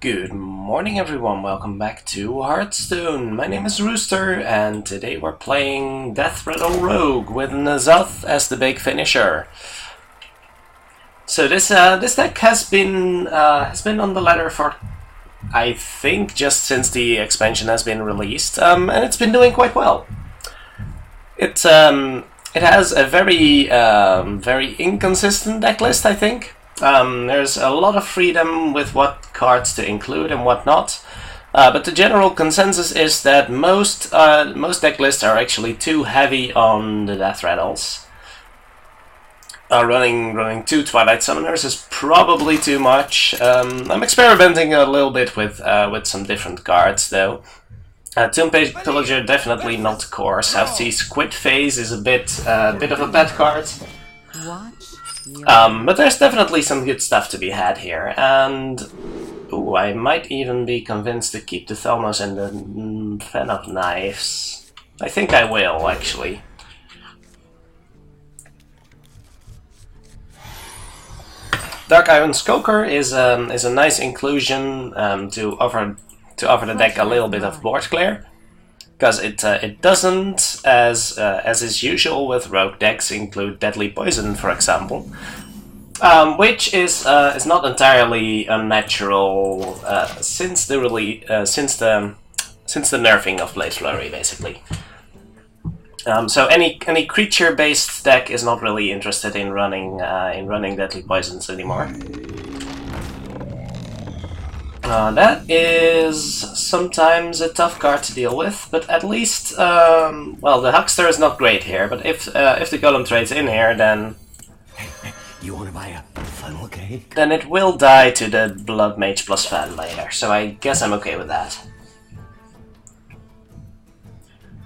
Good morning everyone, welcome back to Hearthstone. My name is Rooster and today we're playing Death Rattle Rogue with Nazoth as the big finisher. So this deck has been on the ladder for, I think, just since the expansion has been released, and it's been doing quite well. It has a very inconsistent deck list, I think. There's a lot of freedom with what cards to include and what not, but the general consensus is that most deck lists are actually too heavy on the Death Rattles. Running 2 Twilight Summoners is probably too much. I'm experimenting a little bit with some different cards though. Tomb Pillager definitely not core. Southsea Squid Phase is a bit of a bad card. But there's definitely some good stuff to be had here, and ooh, I might even be convinced to keep the Thelmos and the Fan of Knives. I think I will, actually. Dark Iron Skulker is a nice inclusion to offer the deck a little bit of board clear. Because it doesn't, as is usual with rogue decks, include Deadly Poison, for example, which is not entirely unnatural since the nerfing of Blade Flurry, basically. So any creature-based deck is not really interested in running Deadly Poisons anymore. That is sometimes a tough card to deal with, but at least, well, the Huckster is not great here, but if the Golem trades in here, then... You want to buy a funnel cake? Then it will die to the Blood Mage plus Fan later, so I guess I'm okay with that.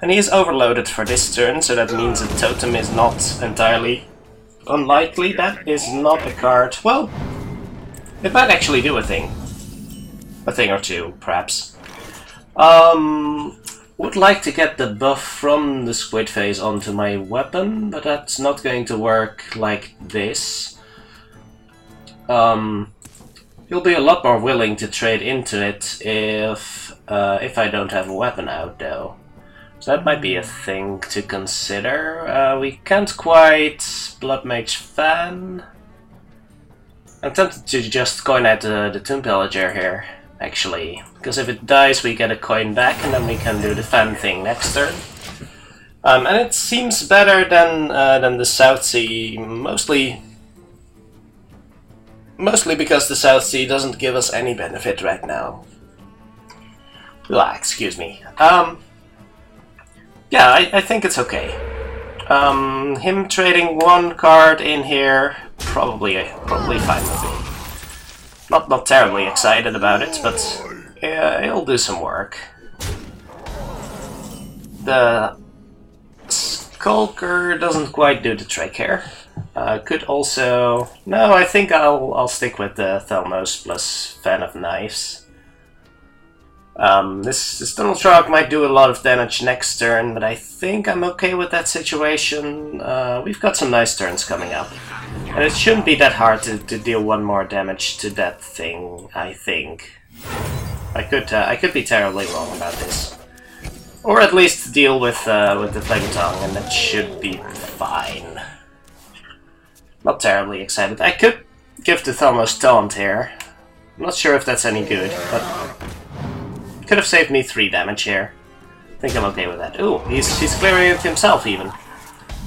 And he is overloaded for this turn, so that means a Totem is not entirely unlikely. That is not a card... Well, it might actually do a thing. A thing or two, perhaps. Would like to get the buff from the Squid Phase onto my weapon, but that's not going to work like this. You'll be a lot more willing to trade into it if I don't have a weapon out, though. So that might be a thing to consider. We can't quite Blood Mage Fan. I'm tempted to just coin out the Tomb Pillager here, actually, because if it dies we get a coin back and then we can do the fan thing next turn. And it seems better than the Southsea, mostly because the Southsea doesn't give us any benefit right now. Excuse me. Yeah, I think it's okay. Him trading one card in here, probably fine with me. Not terribly excited about it, but yeah, it'll do some work. The Skulker doesn't quite do the trick here. Could also... No, I think I'll stick with the Thelmos plus Fan of Knives. This Tunnel Shark might do a lot of damage next turn, but I think I'm okay with that situation. We've got some nice turns coming up. And it shouldn't be that hard to deal one more damage to that thing, I think. I could be terribly wrong about this. Or at least deal with the Flame Tongue, and that should be fine. Not terribly excited. I could give the Thelmos Taunt here. I'm not sure if that's any good, but... Could have saved me 3 damage here. I think I'm okay with that. Ooh, he's clearing it himself even.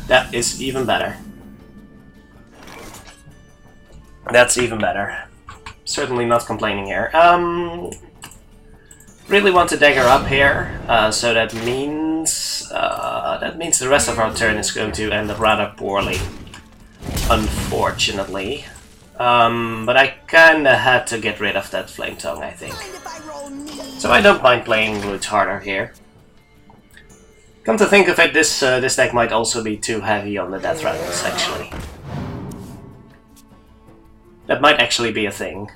That is even better. That's even better. Certainly not complaining here. Really want to dagger up here, so that means the rest of our turn is going to end up rather poorly, unfortunately. But I kinda had to get rid of that Flame Tongue, I think. So I don't mind playing Root harder here. Come to think of it, this deck might also be too heavy on the Death Rattles, actually. That might actually be a thing.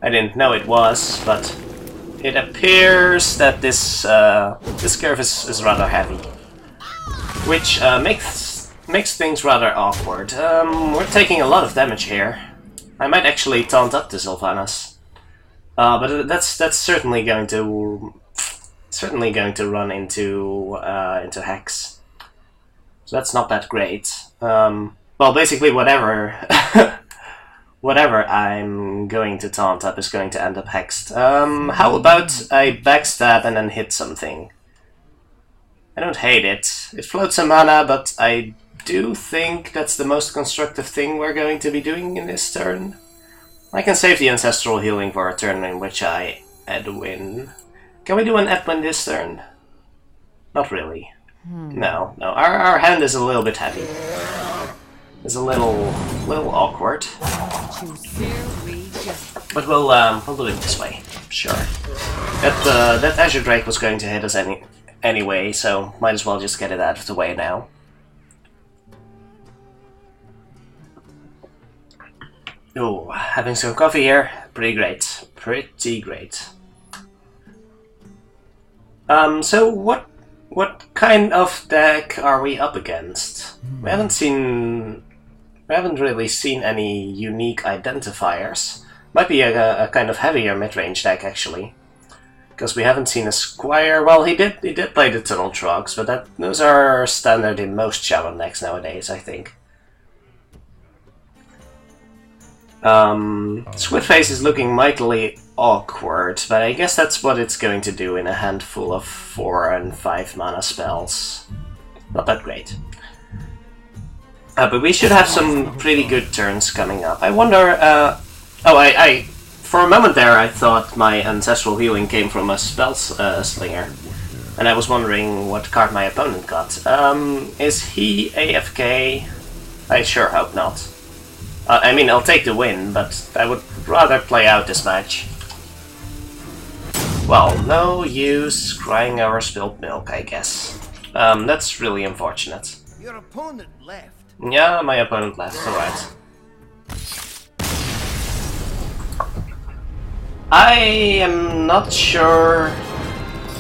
I didn't know it was, but it appears that this curve is rather heavy, which makes things rather awkward. We're taking a lot of damage here. I might actually taunt up the Sylvanas. But that's certainly going to run into Hex. So that's not that great. Well, basically whatever whatever I'm going to taunt up is going to end up hexed. How about I backstab and then hit something? I don't hate it. It floats some mana, but I do think that's the most constructive thing we're going to be doing in this turn. I can save the Ancestral Healing for a turn in which I Edwin. Can we do an Edwin this turn? Not really. No. Our hand is a little bit heavy. It's a little awkward. But we'll do it this way. Sure. That Azure Drake was going to hit us anyway, so might as well just get it out of the way now. Oh, having some coffee here, pretty great. Pretty great. So what kind of deck are we up against? We haven't really seen any unique identifiers. Might be a kind of heavier mid-range deck actually, because we haven't seen a Squire. Well, he did play the Tunnel Trogs, but those are standard in most Shaman decks nowadays, I think. Squidface is looking mightily awkward, but I guess that's what it's going to do in a handful of 4 and 5 mana spells. Not that great. But we should have some pretty good turns coming up. I wonder... for a moment there I thought my Ancestral Healing came from a Spell Slinger. And I was wondering what card my opponent got. Is he AFK? I sure hope not. I mean, I'll take the win, but I would rather play out this match. Well, no use crying over spilled milk, I guess. That's really unfortunate. Your opponent left. Yeah, my opponent left, alright. I am not sure...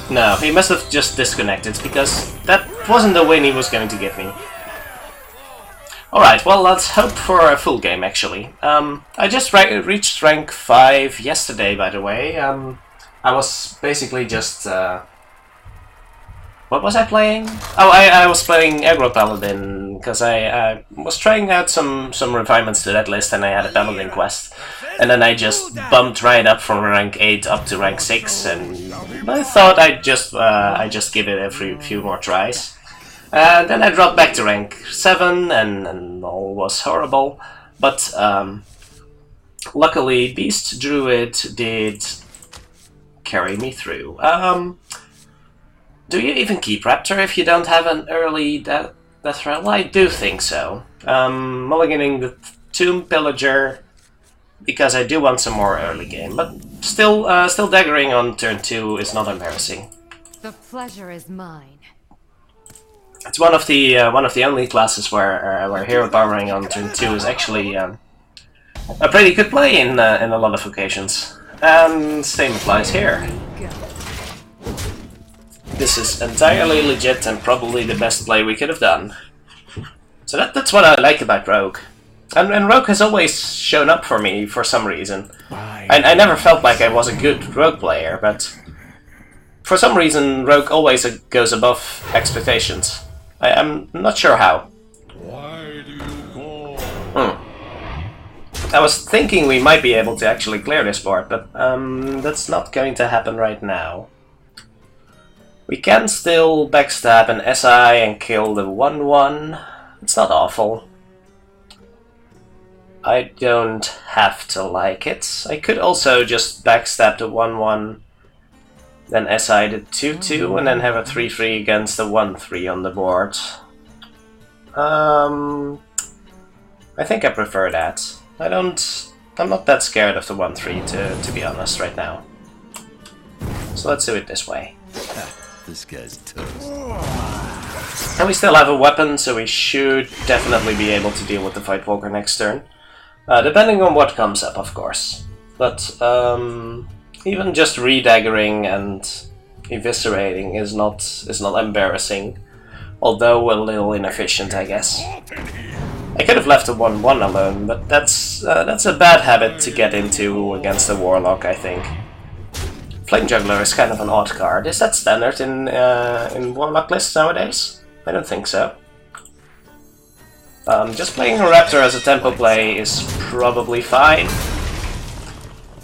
No, he must have just disconnected, because that wasn't the win he was going to give me. Alright, well, let's hope for a full game, actually. I just reached rank 5 yesterday, by the way. I was basically just... what was I playing? Oh, I was playing Aggro Paladin, because I was trying out some refinements to that list, and I had a Paladin quest. And then I just bumped right up from rank 8 up to rank 6, and I thought I'd just give it a few more tries. Then I dropped back to rank 7, and all was horrible. But luckily, Beast Druid did carry me through. Do you even keep Raptor if you don't have an early death rattle? I do think so. Mulliganing the Tomb Pillager because I do want some more early game, but still daggering on turn 2 is not embarrassing. The pleasure is mine. It's one of the only classes where hero powering on turn 2 is actually a pretty good play in a lot of occasions, and same applies here. This is entirely legit and probably the best play we could have done. So that's what I like about Rogue. And Rogue has always shown up for me for some reason. I never felt like I was a good Rogue player, but for some reason Rogue always goes above expectations. I'm not sure how. Why do you go? I was thinking we might be able to actually clear this board, but that's not going to happen right now. We can still backstab an SI and kill the 1-1. It's not awful. I don't have to like it. I could also just backstab the 1-1, then SI the 2-2, and then have a 3-3 against the 1-3 on the board. I think I prefer that. I'm not that scared of the 1-3 to be honest right now. So let's do it this way. This guy's toast. And we still have a weapon, so we should definitely be able to deal with the Fightwalker next turn. Depending on what comes up, of course. But even just redaggering and eviscerating is not embarrassing, although a little inefficient, I guess. I could have left a 1-1 alone, but that's a bad habit to get into against a Warlock, I think. Flame Juggler is kind of an odd card. Is that standard in Warlock lists nowadays? I don't think so. Just playing a Raptor as a tempo play is probably fine.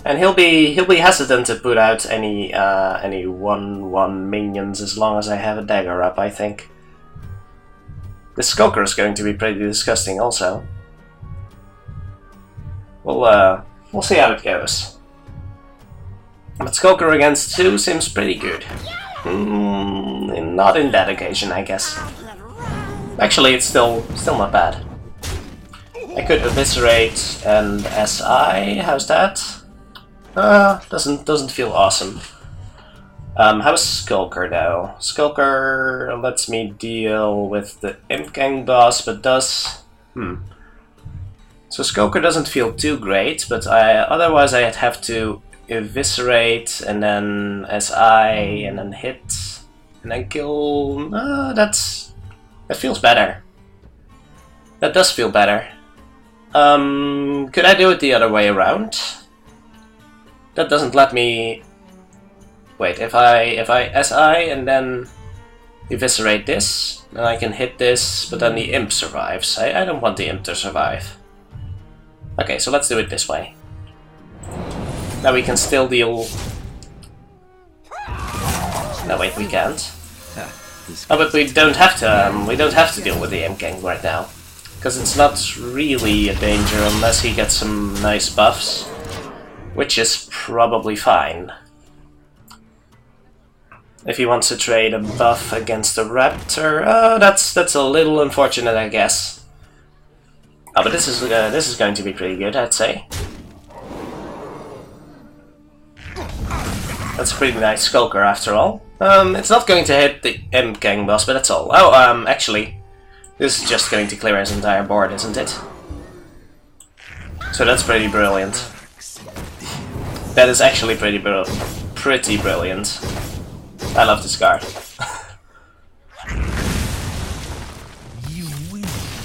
And he'll be hesitant to put out any 1/1 minions as long as I have a dagger up, I think. The Skulker is going to be pretty disgusting also. We'll see how it goes. But Skulker against 2 seems pretty good. Not in that occasion, I guess. Actually, it's still not bad. I could Eviscerate and SI. How's that? Doesn't feel awesome. How's Skulker though? Skulker lets me deal with the Imp Gang boss, but does... So Skulker doesn't feel too great, but otherwise I'd have to Eviscerate and then SI and then hit and then kill. That feels better. That does feel better. Could I do it the other way around? That doesn't let me. Wait, if I SI and then Eviscerate this, then I can hit this, but then the Imp survives. I don't want the Imp to survive. Okay, so let's do it this way. Now we can still deal... No, wait, we can't. Oh, but we don't have to deal with the Imp Gang right now. Because it's not really a danger unless he gets some nice buffs. Which is probably fine. If he wants to trade a buff against a Raptor, that's a little unfortunate, I guess. Oh, but this is going to be pretty good, I'd say. That's a pretty nice Skulker after all. It's not going to hit the Imp Gang boss, but that's all. Oh, actually, this is just going to clear his entire board, isn't it? So that's pretty brilliant. That is actually pretty brilliant. I love this card.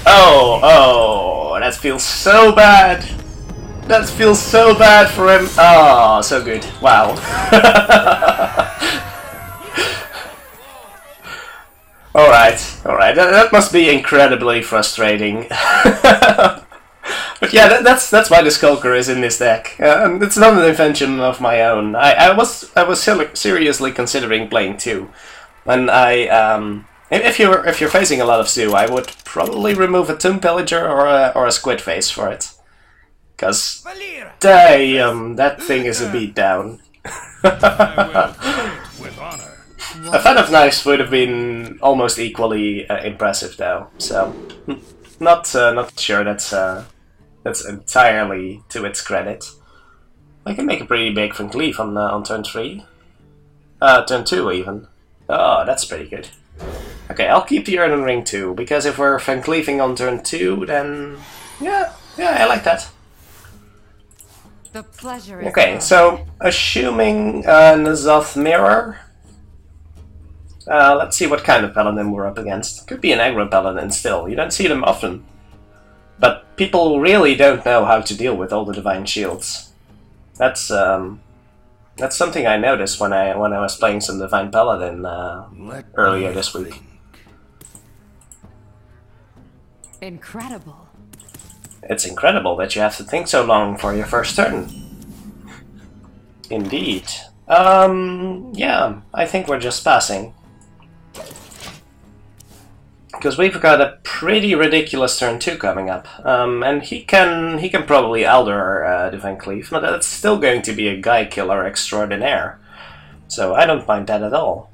Oh, that feels so bad. That feels so bad for him. Oh, so good. Wow. Alright. That must be incredibly frustrating. But yeah, that's why the Skulker is in this deck. It's not an invention of my own. I was seriously considering playing 2. And if you're facing a lot of Zoo, I would probably remove a Tomb Pillager or a Squid Face for it. Cause damn, that thing is a beatdown. A Fan of Knives would have been almost equally impressive though, so not sure that's entirely to its credit. I can make a pretty big Van Cleef on turn 3. Turn 2 even. Oh, that's pretty good. Okay, I'll keep the Earthen Ring too, because if we're Van Cleefing on turn 2, then yeah, I like that. The pleasure is okay, mine. so assuming N'Zoth Mirror, let's see what kind of Paladin we're up against. Could be an aggro Paladin still. You don't see them often, but people really don't know how to deal with all the Divine Shields. That's something I noticed when I was playing some Divine Paladin earlier this week. Incredible. It's incredible that you have to think so long for your first turn. Indeed. Yeah, I think we're just passing. Because we've got a pretty ridiculous turn 2 coming up. And he can probably Elder Divine Cleave, but that's still going to be a guy killer extraordinaire. So I don't mind that at all.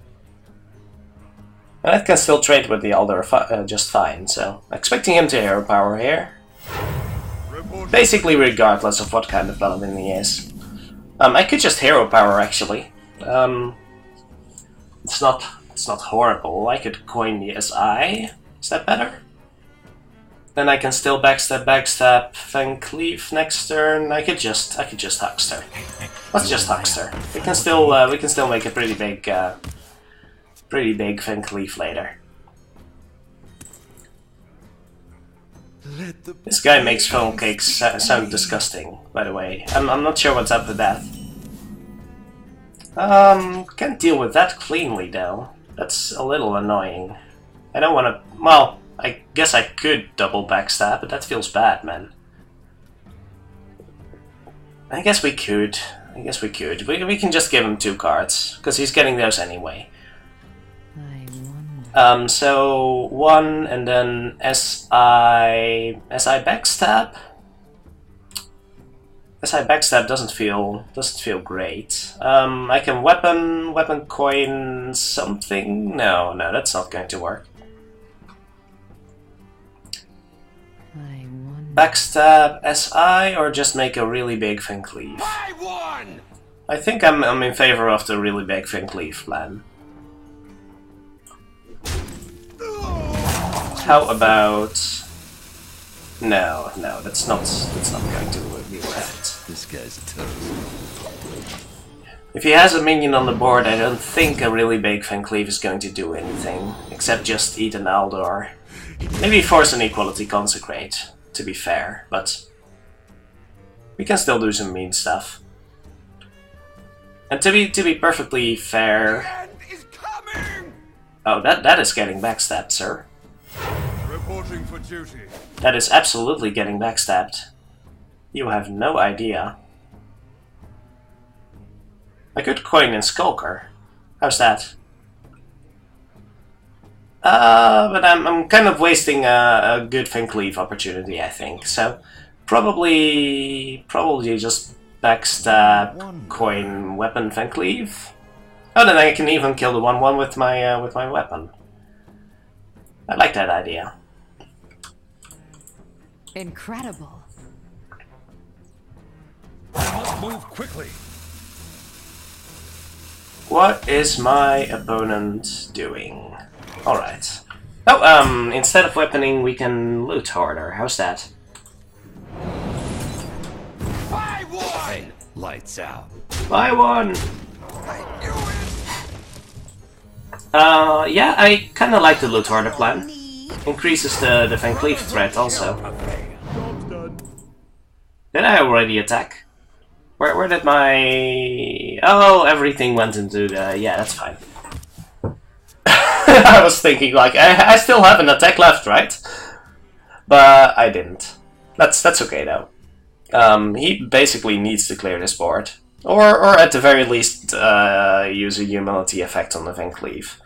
And I can still trade with the Elder just fine, so expecting him to hero power here. Basically regardless of what kind of Paladin he is. I could just hero power actually. It's not horrible. I could coin the SI. Is that better? Then I can still backstab, Van Cleef next turn. I could just Huckster. Let's just Huckster. We can still make a pretty big Van Cleef later. This guy makes funnel cakes sound disgusting, by the way. I'm not sure what's up with that. Can't deal with that cleanly though. That's a little annoying. I don't want to... Well, I guess I could double backstab, but that feels bad, man. I guess we could. We can just give him 2 cards, because he's getting those anyway. So 1 and then SI backstab. SI backstab doesn't feel great. I can weapon coin something. No, that's not going to work. Backstab SI or just make a really big Fin Cleave. I think I'm in favor of the really big Fin Cleave plan. How about... No, that's not going to be worth it. This guy's a toast. If he has a minion on the board, I don't think a really big Fin Cleave is going to do anything, except just eat an Aldor. Maybe force an Equality Consecrate, to be fair, but we can still do some mean stuff. And to be perfectly fair... Oh, that is getting backstabbed, sir. Reporting for duty. That is absolutely getting backstabbed. You have no idea. I could coin in Skulker. How's that? But I'm kind of wasting a good Fin Cleave opportunity, I think. So probably just backstab, coin, weapon, Fin Cleave. Oh, then I can even kill the 1/1 with my weapon. I like that idea. Incredible. I must move quickly. What is my opponent doing? Alright. Oh, instead of weaponing, we can loot harder. How's that? Hey, lights out. Buy one! Yeah, I kinda like the loot harder plan. Increases the Fin Cleave threat also. Did I already attack? Where did my... Oh, everything went into the... Yeah, that's fine. I was thinking, like, I still have an attack left, right? But I didn't. That's okay, though. He basically needs to clear this board. Or at the very least, use a humility effect on the Fin Cleave.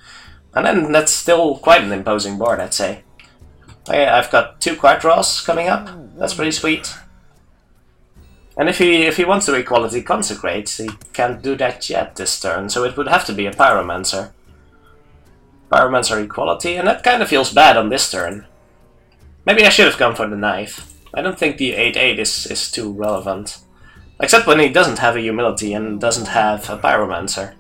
And then that's still quite an imposing board, I'd say. I've got 2 card draws coming up. That's pretty sweet. And if he wants to Equality Consecrate, he can't do that yet this turn, so it would have to be a Pyromancer. Pyromancer Equality, and that kind of feels bad on this turn. Maybe I should have gone for the knife. I don't think the 8/8 is too relevant. Except when he doesn't have a Humility and doesn't have a Pyromancer.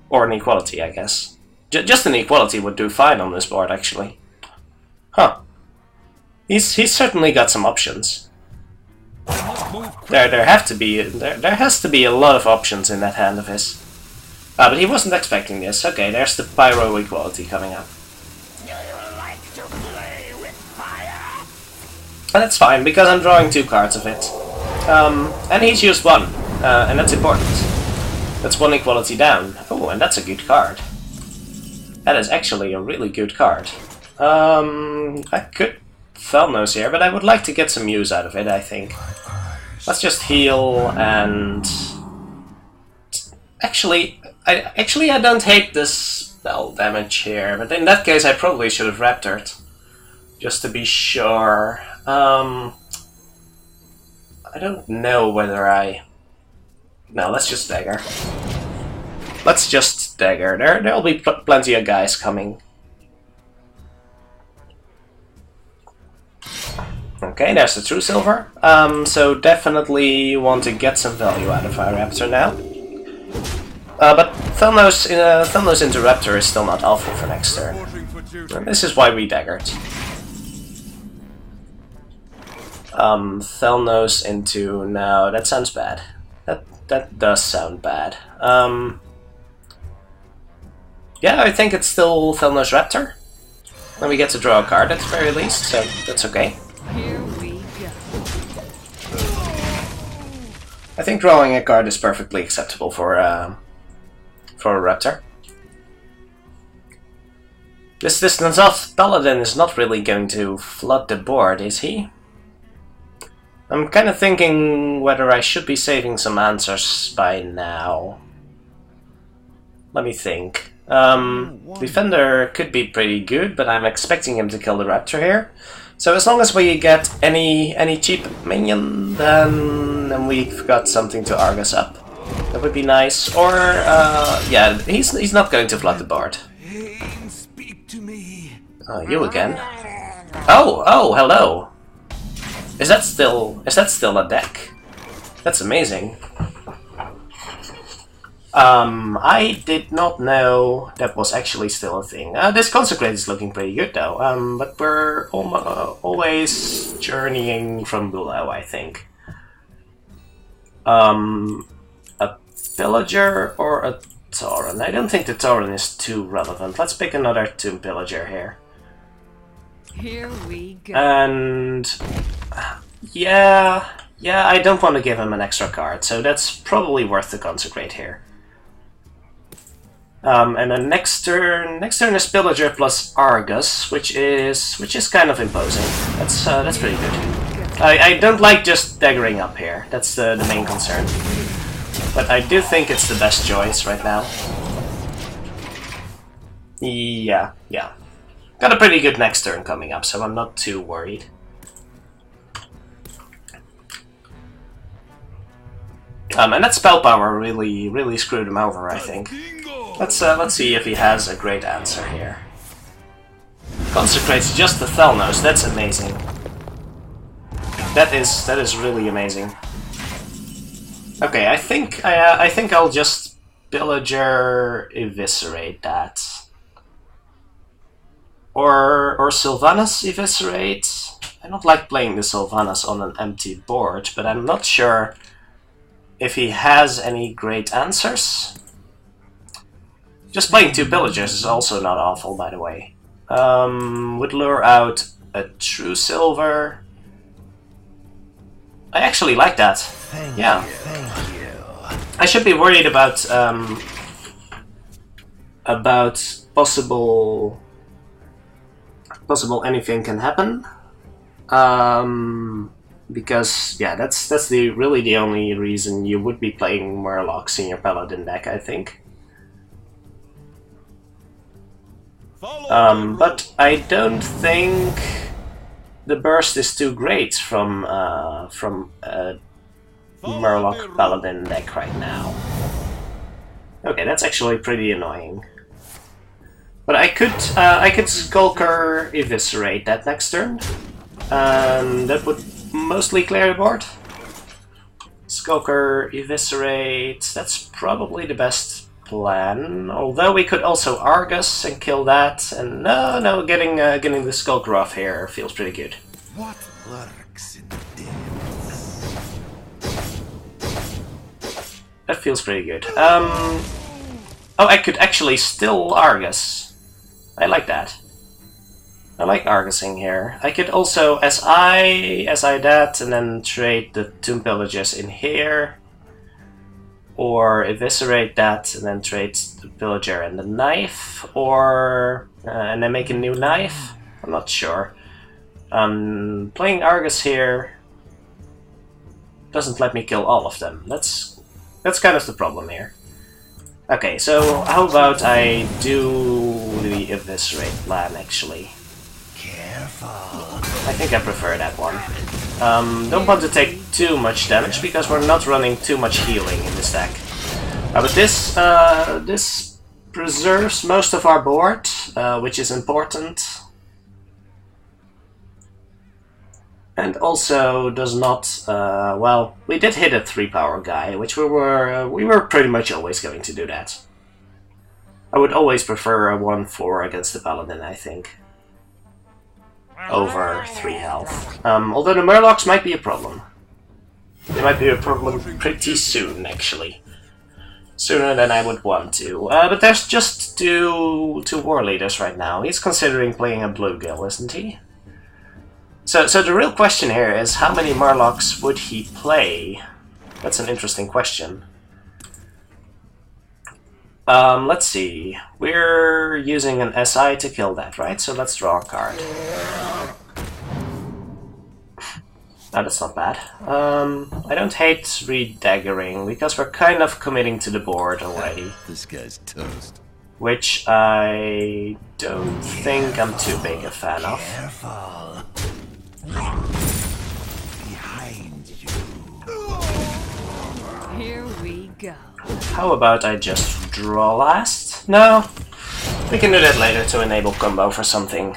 Or an Equality, I guess. Just an Equality would do fine on this board, actually. Huh. He's certainly got some options. There has to be a lot of options in that hand of his. Ah, but he wasn't expecting this. Okay, there's the Pyro Equality coming up. And that's fine, because I'm drawing 2 cards of it. And he's used 1, and that's important. That's 1 Equality down. Oh, and that's a good card. That is actually a really good card. I could Felnose here, but I would like to get some use out of it, I think. Let's just heal and... Actually, I don't hate this spell damage here, but in that case I probably should have Raptored. Just to be sure. I don't know whether I... No, let's just Dagger. Let's just Dagger. There'll be plenty of guys coming. Okay, there's the True Silver. So definitely want to get some value out of our Raptor now. But Felnose into Raptor is still not alpha for next turn. And this is why we Daggered. Felnose into... No, that sounds bad. That does sound bad. Yeah, I think it's still Felnose Raptor. Then we get to draw a card at the very least, so that's okay. Here we go. I think drawing a card is perfectly acceptable for for a Raptor. This distance off Paladin is not really going to flood the board, is he? I'm kind of thinking whether I should be saving some answers by now. Let me think. Defender could be pretty good, but I'm expecting him to kill the Raptor here. So as long as we get any cheap minion, then we've got something to Argus up. That would be nice. Or yeah, he's not going to flood the board. Speak to me. Oh, you again? Oh, hello. Is that still a deck? That's amazing. I did not know that was actually still a thing. This Consecrate is looking pretty good though, but we're always journeying from below, I think. A Pillager or a Tauren? I don't think the Tauren is too relevant. Let's pick another Tomb Pillager here. Here we go. And yeah, I don't want to give him an extra card, so that's probably worth the Consecrate here. And then next turn is Pillager plus Argus, which is kind of imposing. That's pretty good. I don't like just daggering up here. That's the main concern. But I do think it's the best choice right now. Yeah. Got a pretty good next turn coming up, so I'm not too worried. And that spell power really screwed him over, I think. Let's see if he has a great answer here. Consecrates just the Thalnos. That's amazing. That is really amazing. Okay, I think I'll just Pillager Eviscerate that. Or Sylvanas Eviscerate. I don't like playing the Sylvanas on an empty board, but I'm not sure if he has any great answers. Just playing 2 Pillagers is also not awful, by the way. Would lure out a True Silver. I actually like that. Thank you. I should be worried about possible anything can happen. Because yeah, that's really the only reason you would be playing Warlocks in your Paladin deck, I think. But I don't think the burst is too great from Murloc Paladin deck right now. Okay, that's actually pretty annoying. But I could Skulker Eviscerate that next turn, and that would mostly clear the board. Skulker Eviscerate, that's probably the best plan. Although we could also Argus and kill that, and no, getting the Skulker off here feels pretty good. What lurks in the depths? That feels pretty good. Oh, I could actually still Argus. I like that. I like Argusing here. I could also SI that, and then trade the Tomb Pillagers in here. Or Eviscerate that, and then trade the Pillager and the Knife. Or... and then make a new Knife? I'm not sure. Playing Argus here doesn't let me kill all of them. That's kind of the problem here. Okay, so how about I do the Eviscerate plan, actually. Careful. I think I prefer that one. Don't want to take too much damage, because we're not running too much healing in this deck. But this preserves most of our board, which is important. And also does not, well, we did hit a 3-power guy, which we were pretty much always going to do that. I would always prefer a 1-4 against the Paladin, I think. Over 3 health. Although the Murlocs might be a problem. They might be a problem pretty soon, actually. Sooner than I would want to. But there's just two war leaders right now. He's considering playing a bluegill, isn't he? So the real question here is, how many Murlocs would he play? That's an interesting question. Let's see. We're using an SI to kill that, right? So let's draw a card. Oh, that's not bad. I don't hate redaggering, because we're kind of committing to the board already. This guy's toast. Which I don't think I'm too big a fan of. Careful. Behind you. Here we go. How about I just draw last? No, we can do that later to enable combo for something.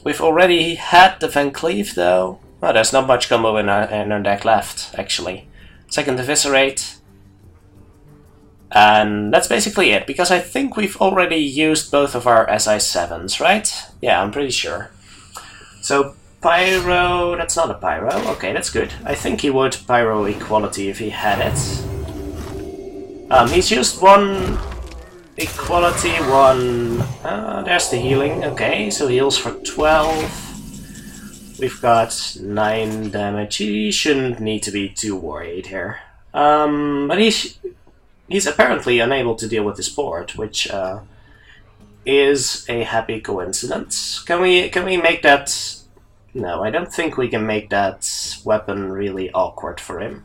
We've already had the Van Cleave though. Oh, there's not much combo in our deck left, actually. Second Eviscerate. And that's basically it, because I think we've already used both of our SI7s, right? Yeah, I'm pretty sure. So Pyro, that's not a Pyro. Okay, that's good. I think he would Pyro Equality if he had it. He's used one Equality, one... there's the healing. Okay, so heals for 12. We've got 9 damage. He shouldn't need to be too worried here. But he's apparently unable to deal with this board, which is a happy coincidence. Can we make that... No, I don't think we can make that weapon really awkward for him.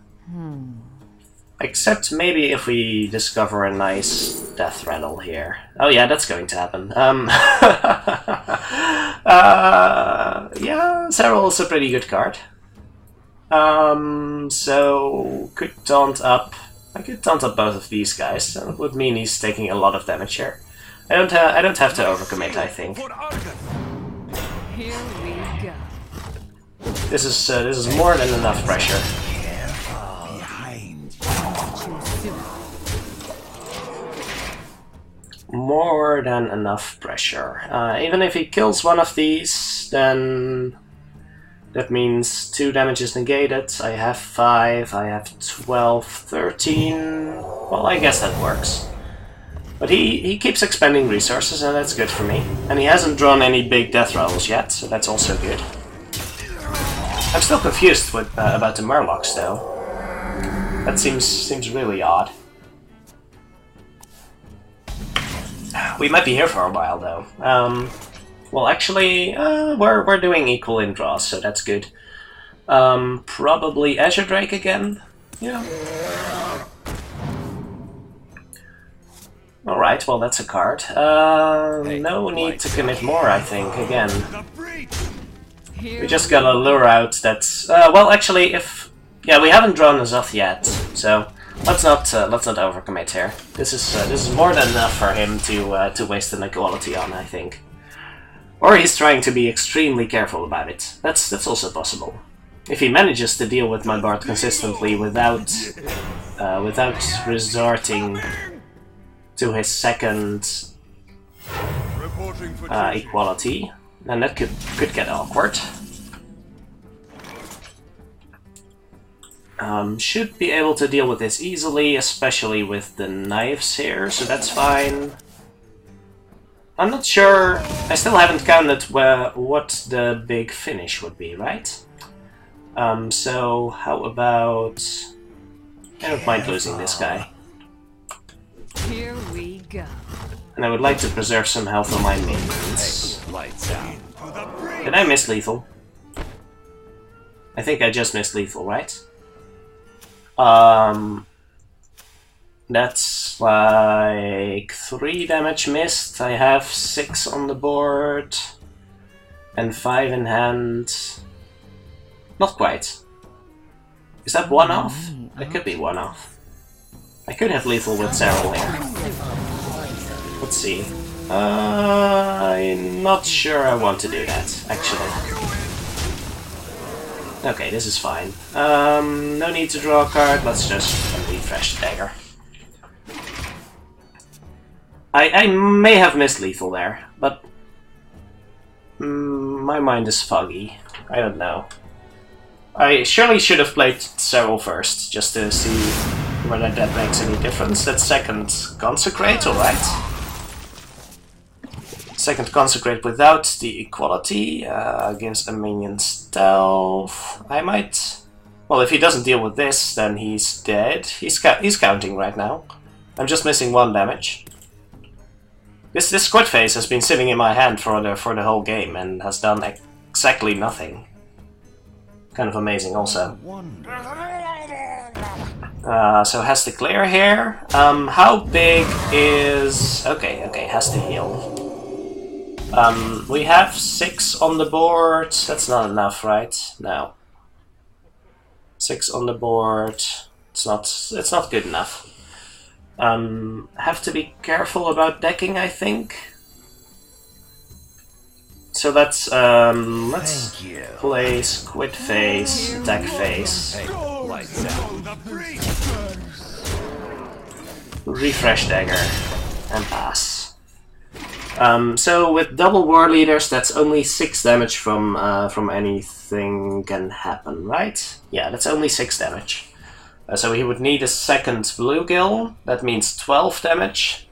Except maybe if we discover a nice death rattle here. Oh yeah, that's going to happen. Yeah, Serral's a pretty good card. So could taunt up. I could taunt up both of these guys. That would mean he's taking a lot of damage here. I don't have to overcommit, I think. Here we go. This is more than enough pressure. More than enough pressure. Even if he kills one of these, then that means 2 damage is negated. I have 5, I have 12, 13... Well, I guess that works. But he keeps expending resources, and that's good for me. And he hasn't drawn any big death rolls yet, so that's also good. I'm still confused with, about the Murlocs, though. That seems really odd. We might be here for a while, though. Well, actually, we're doing equal in draws, so that's good. Probably Azure Drake again? Yeah. Alright, well, that's a card. No need to commit more, I think, again. We just gotta lure out that... well, actually, if... Yeah, we haven't drawn Azoth yet, so... Let's not overcommit here. This is more than enough for him to waste an equality on, I think. Or he's trying to be extremely careful about it. That's also possible. If he manages to deal with my Bard consistently without resorting to his second equality, then that could get awkward. Should be able to deal with this easily, especially with the knives here, so that's fine. I'm not sure, I still haven't counted what the big finish would be, right? So how about... I don't mind losing this guy. Here we go. And I would like to preserve some health on my minions. Did I miss lethal? I think I just missed lethal, right? That's like 3 damage missed. I have 6 on the board and 5 in hand. Not quite. Is that 1 off? That could be 1 off. I could have lethal with Serral here. Let's see. I'm not sure I want to do that, actually. Okay, this is fine. No need to draw a card, let's just refresh the dagger. I may have missed lethal there, but my mind is foggy. I don't know. I surely should have played Serral first, just to see whether that makes any difference. That's second Consecrate, alright. Second Consecrate without the equality gives a minion stealth. I might... Well, if he doesn't deal with this, then he's dead. He's counting right now. I'm just missing 1 damage. This squid face has been sitting in my hand for the whole game and has done exactly nothing. Kind of amazing also. So has to clear here. How big is... Okay, has to heal. We have 6 on the board. That's not enough, right? No. 6 on the board. It's not good enough. Have to be careful about decking, I think. So let's play squid face, attack face. Refresh dagger and pass. So with double war leaders, that's only 6 damage from anything can happen, right? Yeah, that's only 6 damage. So he would need a second bluegill. That means 12 damage,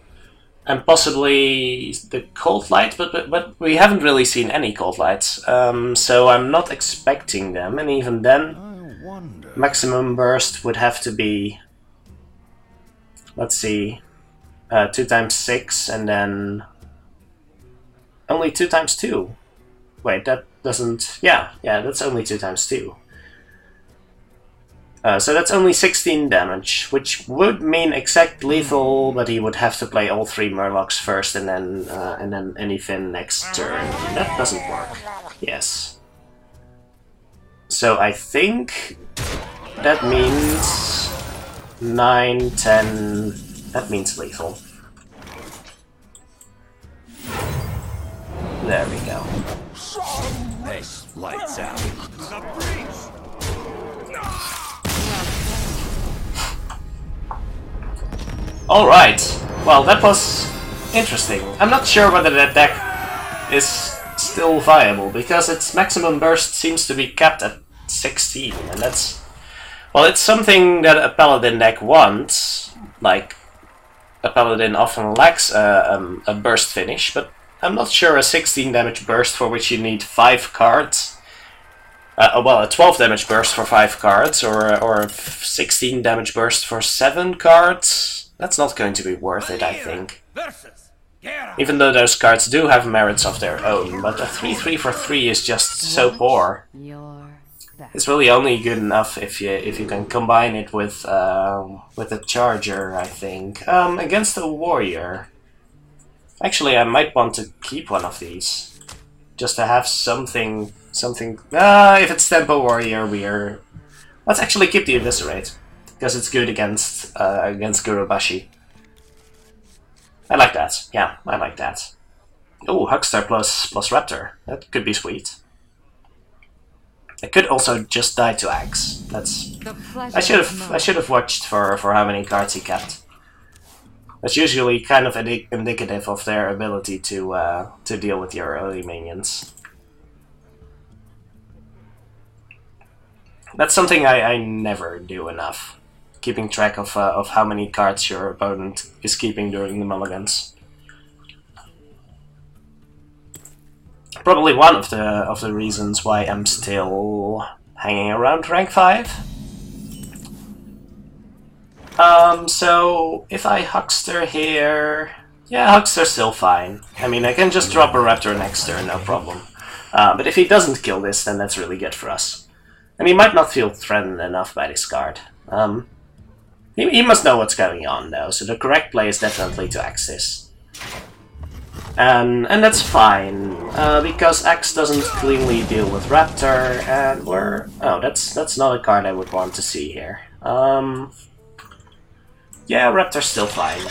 and possibly the cold light. But we haven't really seen any cold lights. So I'm not expecting them, and even then, maximum burst would have to be. Let's see, 2 times 6, and then only 2 times 2. Wait, that doesn't... Yeah, that's only 2 times 2. So that's only 16 damage, which would mean exact lethal, but he would have to play all 3 Murlocs first and then anything next turn. That doesn't work. Yes. So I think that means 9, 10... That means lethal. There we go. Hey, lights out. Alright, well that was interesting. I'm not sure whether that deck is still viable, because its maximum burst seems to be capped at 16, and that's... Well, it's something that a Paladin deck wants, like, a Paladin often lacks a burst finish, but I'm not sure a 16 damage burst for which you need 5 cards. Well, a 12 damage burst for 5 cards, or a 16 damage burst for 7 cards. That's not going to be worth it, I think. Even though those cards do have merits of their own, but a 3/3 for 3 is just so poor. It's really only good enough if you can combine it with a charger, I think. Against a warrior. Actually, I might want to keep one of these, just to have something. If it's tempo warrior, let's actually keep the eviscerate, because it's good against Gurubashi. I like that. Yeah, I like that. Oh, Huckster plus Raptor. That could be sweet. I could also just die to Axe. I should have watched for how many cards he kept. That's usually kind of indicative of their ability to deal with your early minions. That's something I never do enough. Keeping track of how many cards your opponent is keeping during the mulligans. Probably one of the reasons why I'm still hanging around rank 5. So if I Huckster here... Yeah, Huckster's still fine. I mean, I can just drop a Raptor next turn, no problem. But if he doesn't kill this, then that's really good for us. And he might not feel threatened enough by this card. He must know what's going on, though, so the correct play is definitely to axe this. And that's fine, because Axe doesn't cleanly deal with Raptor, and we're... Oh, that's not a card I would want to see here. Yeah, Raptor's still fine.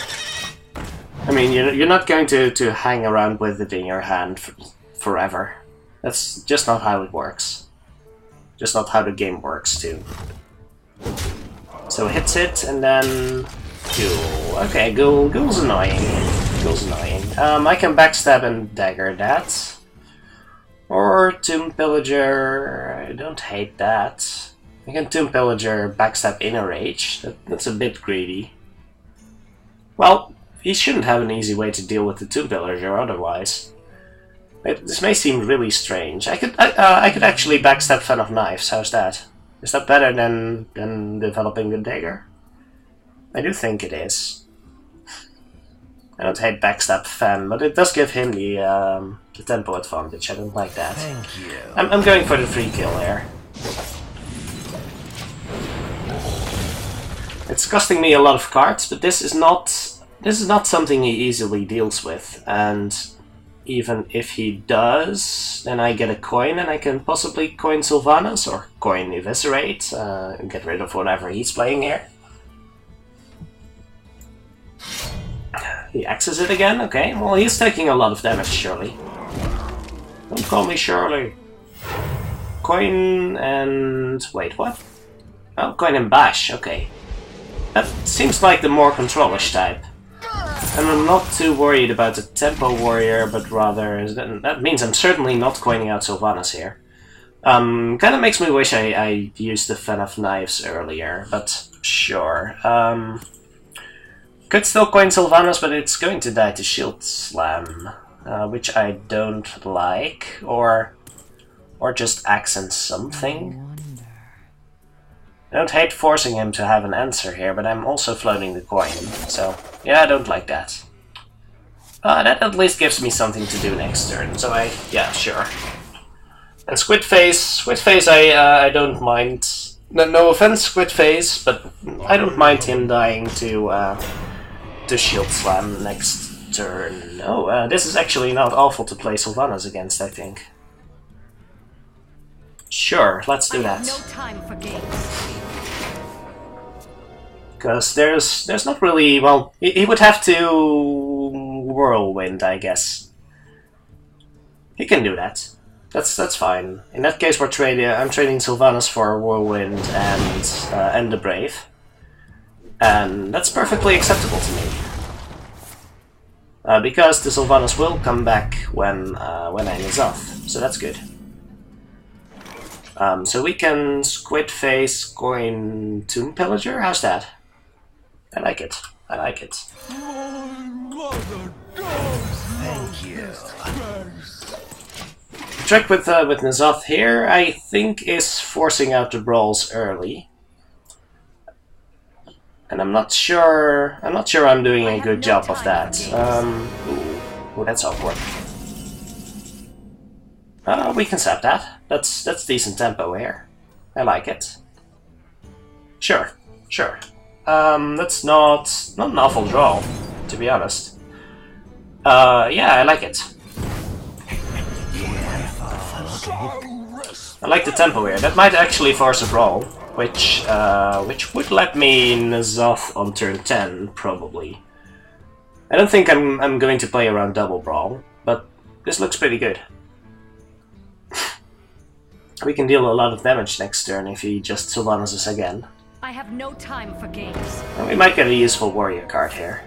I mean, you're not going to hang around with it in your hand forever. That's just not how it works. Just not how the game works, too. So hits it, and then... Ghoul. Okay, Ghoul's annoying. Ghoul's annoying. I can backstab and dagger that. Or Tomb Pillager... I don't hate that. I can Tomb Pillager backstab Inner Rage. That's a bit greedy. Well, he shouldn't have an easy way to deal with the Tomb Pillager otherwise. This may seem really strange. I could actually backstab Fan of Knives. How's that? Is that better than developing the dagger? I do think it is. I don't hate backstab Fan, but it does give him the tempo advantage. I don't like that. Thank you. I'm going for the free kill here. It's costing me a lot of cards, but this is not something he easily deals with. And even if he does, then I get a coin, and I can possibly coin Sylvanas or coin Eviscerate and get rid of whatever he's playing here. He axes it again. Okay, well he's taking a lot of damage, surely. Don't call me Shirley. Coin and... wait, what? Oh, coin and bash, okay. That seems like the more controlish type. And I'm not too worried about the tempo warrior, but rather... that means I'm certainly not coining out Sylvanas here. Kinda makes me wish I used the Fan of Knives earlier, but sure. Could still coin Sylvanas, but it's going to die to Shield Slam. Which I don't like, or just accent something. I don't hate forcing him to have an answer here, but I'm also floating the coin, so yeah, I don't like that. That at least gives me something to do next turn, so yeah, sure. And Squidface, I don't mind. No offense, Squidface, but I don't mind him dying to Shield Slam next turn. Oh, this is actually not awful to play Sylvanas against, I think. Sure, let's do that. No time for games. Because there's not really... well, he would have to... Whirlwind, I guess. He can do that. That's fine. In that case, I'm trading Sylvanas for Whirlwind and the Brave. And that's perfectly acceptable to me. Because the Sylvanas will come back when I'm Azoth, so that's good. So we can Squidface coin Tomb Pillager. How's that? I like it. I like it. Thank you. The trick with N'Zoth here, I think, is forcing out the brawls early. And I'm not sure I'm doing a good job of that. Ooh, that's awkward. We can sap that. That's decent tempo here. I like it. Sure. That's not an awful draw, to be honest. Yeah, I like it. I like the tempo here. That might actually force a brawl, which would let me N'Zoth on turn 10, probably. I don't think I'm going to play around double brawl, but this looks pretty good. We can deal a lot of damage next turn if he just Sylvanas us again. I have no time for games. And we might get a useful warrior card here.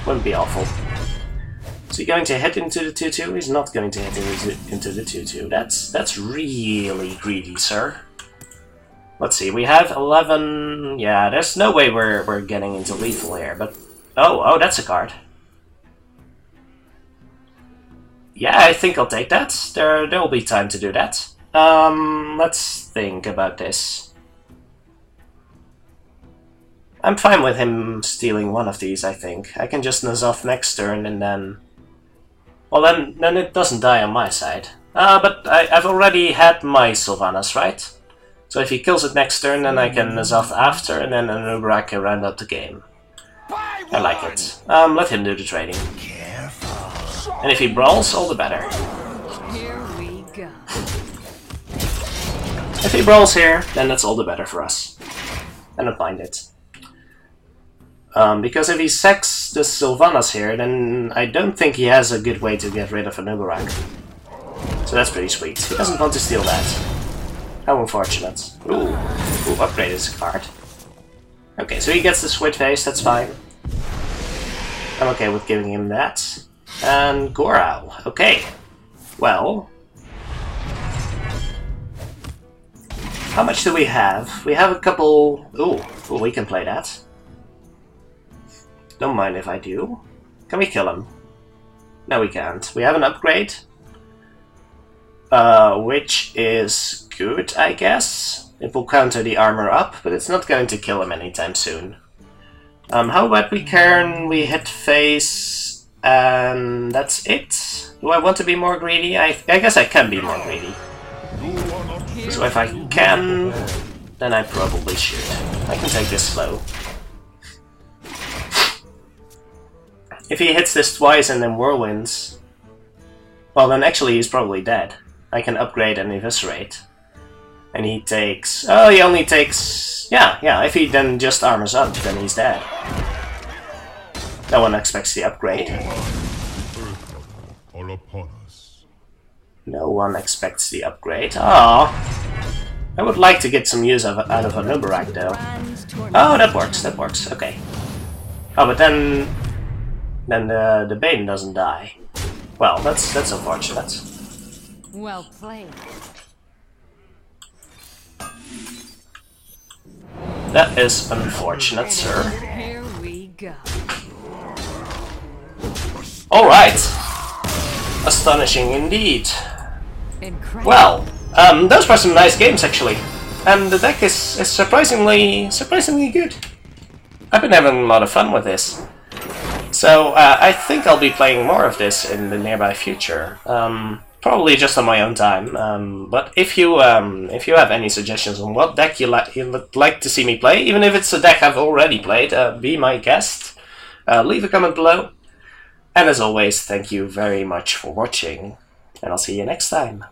Wouldn't be awful. Is he going to hit into the 2-2? He's not going to hit into the 2-2. That's really greedy, sir. Let's see, we have 11... yeah, there's no way we're getting into lethal here, but... Oh, that's a card. Yeah, I think I'll take that. There'll be time to do that. Let's think about this. I'm fine with him stealing one of these, I think. I can just N'Zoth next turn and then... well, then it doesn't die on my side. But I've already had my Sylvanas, right? So if he kills it next turn, then I can N'Zoth after, and then Anub'arak can round up the game. I like it. Let him do the trading. And if he brawls, all the better. Here we go. If he brawls here, then that's all the better for us. I don't mind it. Because if he sacks the Sylvanas here, then I don't think he has a good way to get rid of Anub'arak. So that's pretty sweet. He doesn't want to steal that. How unfortunate. Ooh, upgrade his card. Okay, so he gets the Squidface, that's fine. I'm okay with giving him that. And Goral, okay. Well... how much do we have? We have a couple... Ooh, we can play that. Don't mind if I do. Can we kill him? No, we can't. We have an upgrade. Which is good, I guess. It will counter the armor up, but it's not going to kill him anytime soon. How about we hit face, and that's it? Do I want to be more greedy? I guess I can be more greedy. So if I can, then I probably should. I can take this slow. If he hits this twice and then whirlwinds, well then actually he's probably dead. I can upgrade and eviscerate. And he takes... oh, he only takes... yeah, if he then just armors up, then he's dead. No one expects the upgrade. All upon us. No one expects the upgrade. Ah, I would like to get some use out of a Nubarak though. Oh, that works, okay. Oh, but then the Bane doesn't die. Well, that's unfortunate. Well played. That is unfortunate, sir. Here we go. Alright. Astonishing indeed. Incredible. Well, those were some nice games actually. And the deck is surprisingly good. I've been having a lot of fun with this. So I think I'll be playing more of this in the nearby future. Probably just on my own time. But if you have any suggestions on what deck you'd like to see me play, even if it's a deck I've already played, be my guest. Leave a comment below. And as always, thank you very much for watching, and I'll see you next time.